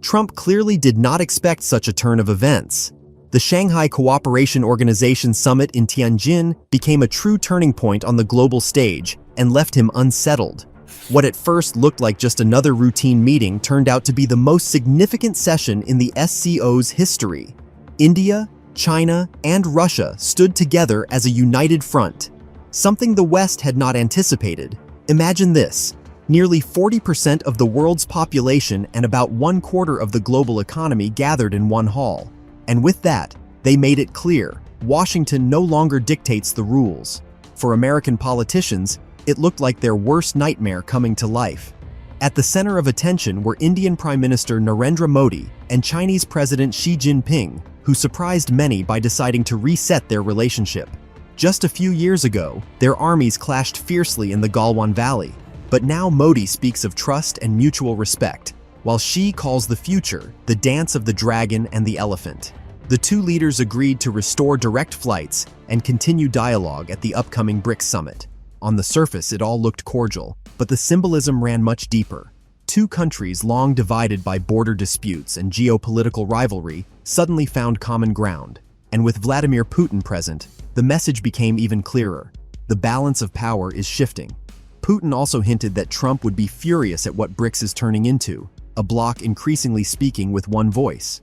Trump clearly did not expect such a turn of events. The Shanghai Cooperation Organization summit in Tianjin became a true turning point on the global stage and left him unsettled. What at first looked like just another routine meeting turned out to be the most significant session in the SCO's history. India, China, and Russia stood together as a united front, something the West had not anticipated. Imagine this: nearly 40% of the world's population and about 1/4 of the global economy gathered in one hall. And with that, they made it clear, Washington no longer dictates the rules. For American politicians, it looked like their worst nightmare coming to life. At the center of attention were Indian Prime Minister Narendra Modi and Chinese President Xi Jinping, who surprised many by deciding to reset their relationship. Just a few years ago, their armies clashed fiercely in the Galwan Valley. But now Modi speaks of trust and mutual respect, while Xi calls the future the dance of the dragon and the elephant. The two leaders agreed to restore direct flights and continue dialogue at the upcoming BRICS summit. On the surface, it all looked cordial, but the symbolism ran much deeper. Two countries long divided by border disputes and geopolitical rivalry suddenly found common ground. And with Vladimir Putin present, the message became even clearer. The balance of power is shifting. Putin also hinted that Trump would be furious at what BRICS is turning into, a bloc increasingly speaking with one voice.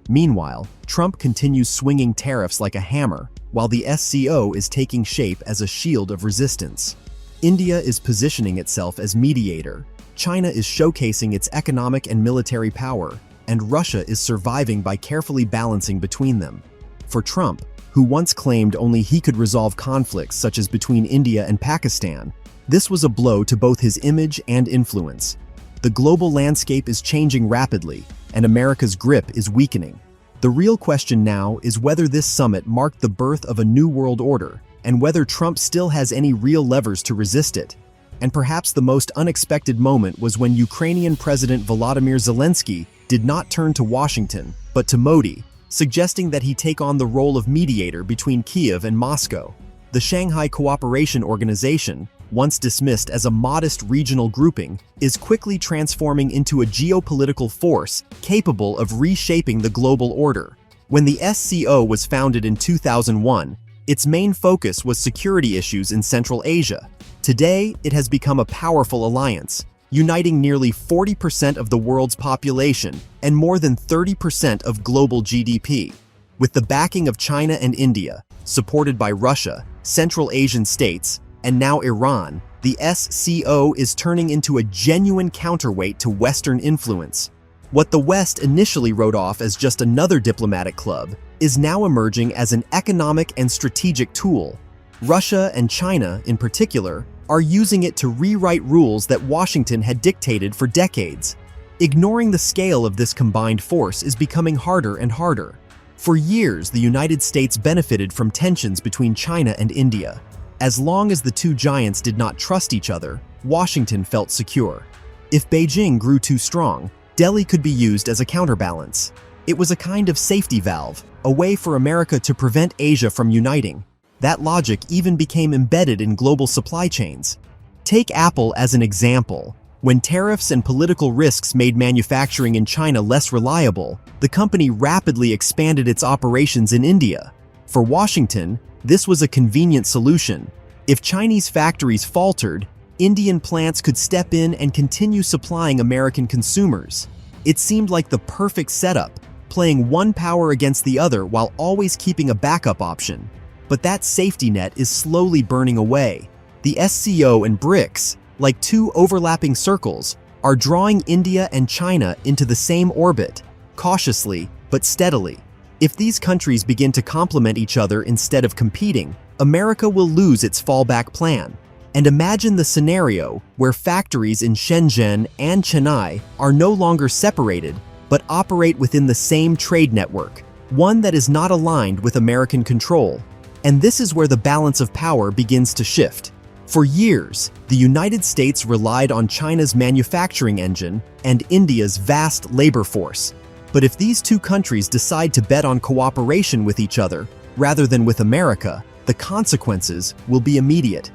Meanwhile, Trump continues swinging tariffs like a hammer, while the SCO is taking shape as a shield of resistance. India is positioning itself as mediator, China is showcasing its economic and military power, and Russia is surviving by carefully balancing between them. For Trump, who once claimed only he could resolve conflicts such as between India and Pakistan, this was a blow to both his image and influence. The global landscape is changing rapidly, and America's grip is weakening. The real question now is whether this summit marked the birth of a new world order, and whether Trump still has any real levers to resist it. And perhaps the most unexpected moment was when Ukrainian President Volodymyr Zelensky did not turn to Washington, but to Modi, suggesting that he take on the role of mediator between Kiev and Moscow. The Shanghai Cooperation Organization, once dismissed as a modest regional grouping, is quickly transforming into a geopolitical force capable of reshaping the global order. When the SCO was founded in 2001, its main focus was security issues in Central Asia. Today, it has become a powerful alliance, uniting nearly 40% of the world's population and more than 30% of global GDP. With the backing of China and India, supported by Russia, Central Asian states, and now Iran, the SCO is turning into a genuine counterweight to Western influence. What the West initially wrote off as just another diplomatic club is now emerging as an economic and strategic tool. Russia and China, in particular, are using it to rewrite rules that Washington had dictated for decades. Ignoring the scale of this combined force is becoming harder and harder. For years, the United States benefited from tensions between China and India. As long as the two giants did not trust each other, Washington felt secure. If Beijing grew too strong, Delhi could be used as a counterbalance. It was a kind of safety valve, a way for America to prevent Asia from uniting. That logic even became embedded in global supply chains. Take Apple as an example. When tariffs and political risks made manufacturing in China less reliable, the company rapidly expanded its operations in India. For Washington, this was a convenient solution. If Chinese factories faltered, Indian plants could step in and continue supplying American consumers. It seemed like the perfect setup, playing one power against the other while always keeping a backup option. But that safety net is slowly burning away. The SCO and BRICS, like two overlapping circles, are drawing India and China into the same orbit, cautiously but steadily. If these countries begin to complement each other instead of competing, America will lose its fallback plan. And imagine the scenario where factories in Shenzhen and Chennai are no longer separated, but operate within the same trade network, one that is not aligned with American control. And this is where the balance of power begins to shift. For years, the United States relied on China's manufacturing engine and India's vast labor force. But if these two countries decide to bet on cooperation with each other, rather than with America, the consequences will be immediate.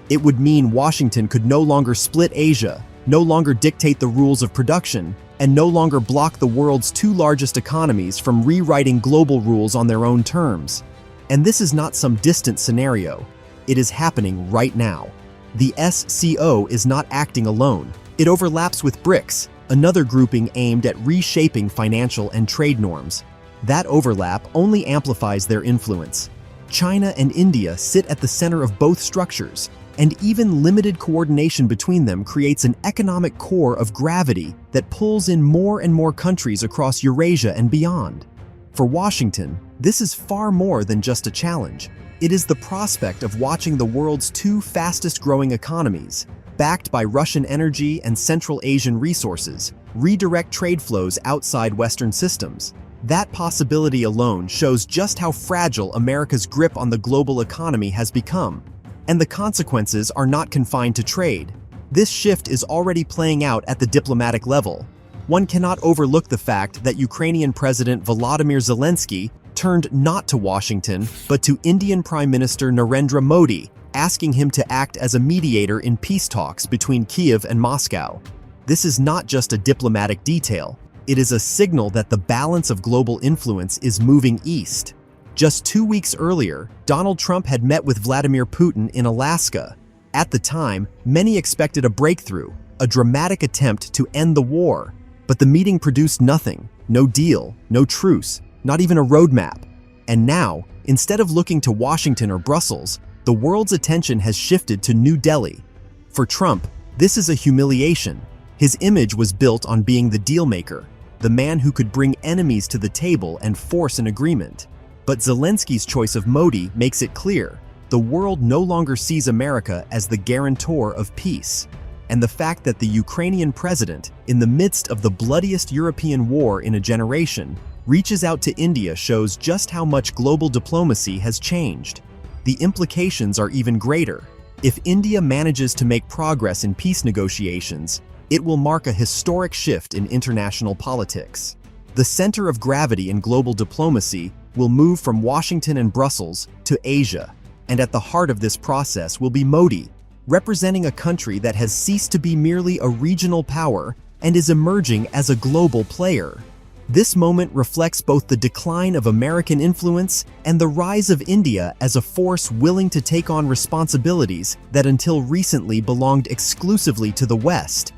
It would mean Washington could no longer split Asia, no longer dictate the rules of production, and no longer block the world's two largest economies from rewriting global rules on their own terms. And this is not some distant scenario. It is happening right now. The SCO is not acting alone. It overlaps with BRICS, another grouping aimed at reshaping financial and trade norms. That overlap only amplifies their influence. China and India sit at the center of both structures, and even limited coordination between them creates an economic core of gravity that pulls in more and more countries across Eurasia and beyond. For Washington, this is far more than just a challenge. It is the prospect of watching the world's two fastest-growing economies, backed by Russian energy and Central Asian resources, redirect trade flows outside Western systems. That possibility alone shows just how fragile America's grip on the global economy has become. And the consequences are not confined to trade. This shift is already playing out at the diplomatic level. One cannot overlook the fact that Ukrainian President Volodymyr Zelensky turned not to Washington, but to Indian Prime Minister Narendra Modi, asking him to act as a mediator in peace talks between Kyiv and Moscow. This is not just a diplomatic detail. It is a signal that the balance of global influence is moving east. Just 2 weeks earlier, Donald Trump had met with Vladimir Putin in Alaska. At the time, many expected a breakthrough, a dramatic attempt to end the war. But the meeting produced nothing. No deal, no truce, not even a roadmap. And now, instead of looking to Washington or Brussels, the world's attention has shifted to New Delhi. For Trump, this is a humiliation. His image was built on being the dealmaker, the man who could bring enemies to the table and force an agreement. But Zelensky's choice of Modi makes it clear, the world no longer sees America as the guarantor of peace. And the fact that the Ukrainian president, in the midst of the bloodiest European war in a generation, reaches out to India shows just how much global diplomacy has changed. The implications are even greater. If India manages to make progress in peace negotiations, it will mark a historic shift in international politics. The center of gravity in global diplomacy will move from Washington and Brussels to Asia, and at the heart of this process will be Modi, representing a country that has ceased to be merely a regional power and is emerging as a global player. This moment reflects both the decline of American influence and the rise of India as a force willing to take on responsibilities that until recently belonged exclusively to the West.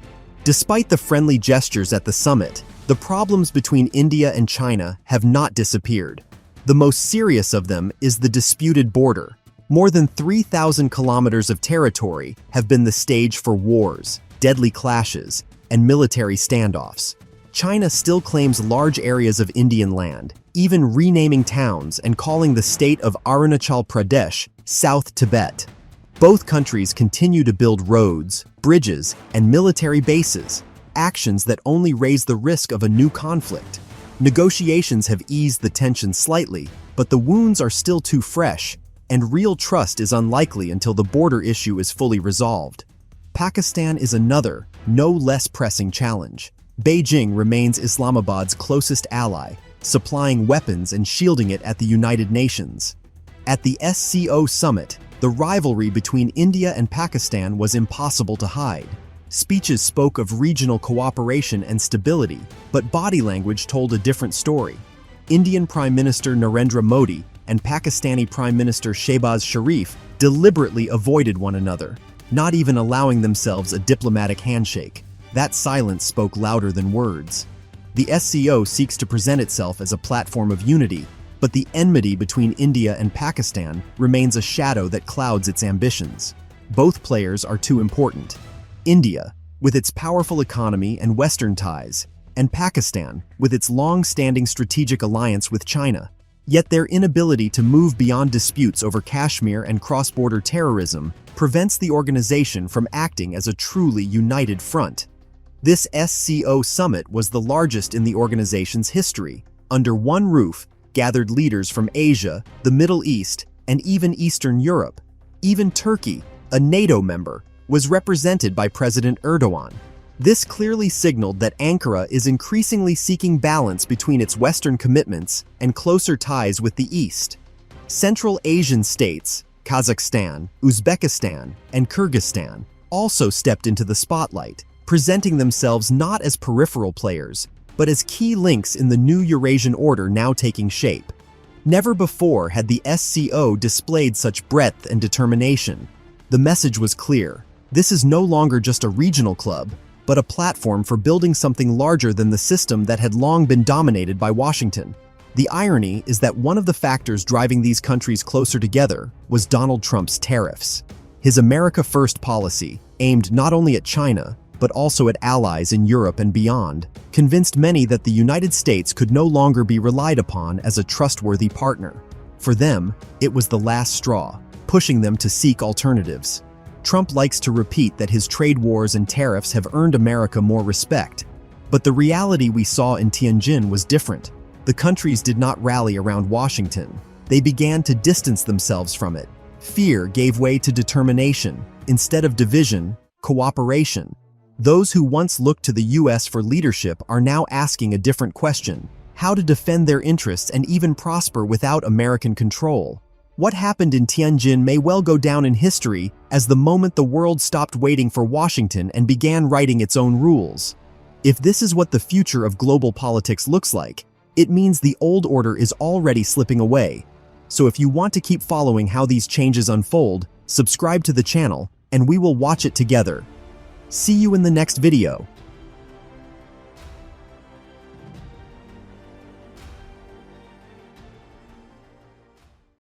Despite the friendly gestures at the summit, the problems between India and China have not disappeared. The most serious of them is the disputed border. More than 3,000 kilometers of territory have been the stage for wars, deadly clashes, and military standoffs. China still claims large areas of Indian land, even renaming towns and calling the state of Arunachal Pradesh South Tibet. Both countries continue to build roads, bridges, and military bases, actions that only raise the risk of a new conflict. Negotiations have eased the tension slightly, but the wounds are still too fresh, and real trust is unlikely until the border issue is fully resolved. Pakistan is another, no less pressing challenge. Beijing remains Islamabad's closest ally, supplying weapons and shielding it at the United Nations. At the SCO summit, the rivalry between India and Pakistan was impossible to hide. Speeches spoke of regional cooperation and stability, but body language told a different story. Indian Prime Minister Narendra Modi and Pakistani Prime Minister Shehbaz Sharif deliberately avoided one another, not even allowing themselves a diplomatic handshake. That silence spoke louder than words. The SCO seeks to present itself as a platform of unity, but the enmity between India and Pakistan remains a shadow that clouds its ambitions. Both players are too important. India, with its powerful economy and Western ties, and Pakistan, with its long-standing strategic alliance with China. Yet their inability to move beyond disputes over Kashmir and cross-border terrorism prevents the organization from acting as a truly united front. This SCO summit was the largest in the organization's history. Under one roof, gathered leaders from Asia, the Middle East, and even Eastern Europe. Even Turkey, a NATO member, was represented by President Erdogan. This clearly signaled that Ankara is increasingly seeking balance between its Western commitments and closer ties with the East. Central Asian states, Kazakhstan, Uzbekistan, and Kyrgyzstan, also stepped into the spotlight, presenting themselves not as peripheral players, but as key links in the new Eurasian order now taking shape. Never before had the SCO displayed such breadth and determination. The message was clear. This is no longer just a regional club, but a platform for building something larger than the system that had long been dominated by Washington. The irony is that one of the factors driving these countries closer together was Donald Trump's tariffs. His America First policy, aimed not only at China, but also at allies in Europe and beyond, convinced many that the United States could no longer be relied upon as a trustworthy partner. For them, it was the last straw, pushing them to seek alternatives. Trump likes to repeat that his trade wars and tariffs have earned America more respect. But the reality we saw in Tianjin was different. The countries did not rally around Washington. They began to distance themselves from it. Fear gave way to determination. Instead of division, cooperation. Those who once looked to the US for leadership are now asking a different question: how to defend their interests and even prosper without American control. What happened in Tianjin may well go down in history as the moment the world stopped waiting for Washington and began writing its own rules. If this is what the future of global politics looks like, it means the old order is already slipping away. So if you want to keep following how these changes unfold, subscribe to the channel, and we will watch it together. See you in the next video.